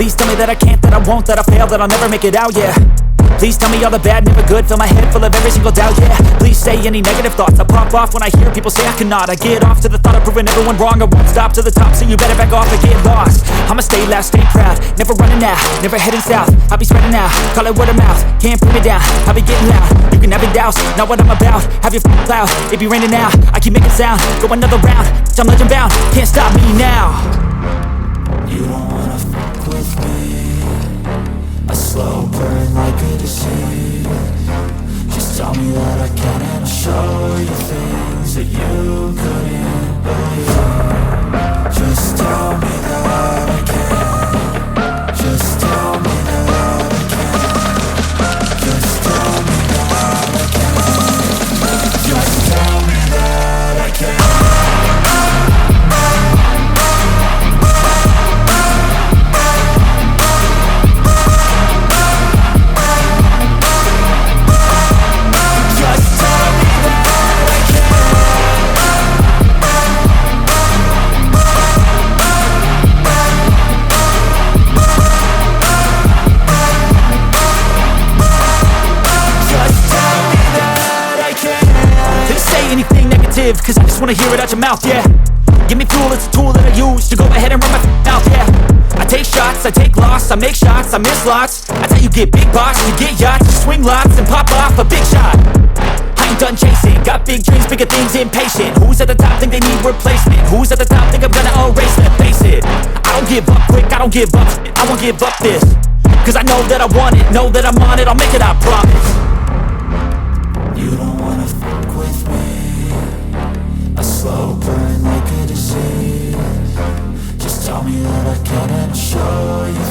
Please tell me that I can't, that I won't, that I fail, that I'll never make it out, yeah. Please tell me all the bad, never good. Fill my head full of every single doubt, yeah. Please say any negative thoughts. I pop off when I hear people say I cannot. I get off to the thought of proving everyone wrong. I won't stop to the top, so you better back off and get lost. I'ma stay loud, stay proud, never running out, never heading south. I'll be spreading out, call it word of mouth. Can't put me down, I'll be getting loud. You can have it douse, not what I'm about. Have your cloud, it be raining now. I keep making sound, go another round. I'm legend bound, can't stop me now. You don't wanna fuck with me. A slow burn like a disease. Just tell me that I can and I'll show you things that you couldn't believe. Just tell me that I can. Just tell me that I can. Just tell me that I can. Just tell me that I can. Cause I just wanna hear it out your mouth, yeah. Give me fuel, it's a tool that I use to go ahead and run my mouth, yeah. I take shots, I take loss, I make shots, I miss lots. That's how you get big box, you get yachts, you swing lots and pop off a big shot. I ain't done chasing, got big dreams, bigger things, impatient. Who's at the top think they need replacement? Who's at the top think I'm gonna erase them? Face it, I don't give up quick, I don't give up, I won't give up this. Cause I know that I want it, know that I'm on it, I'll make it, I promise. You don't wanna fuck with me. A slow burn like a disease. Just tell me that I can and I'll show you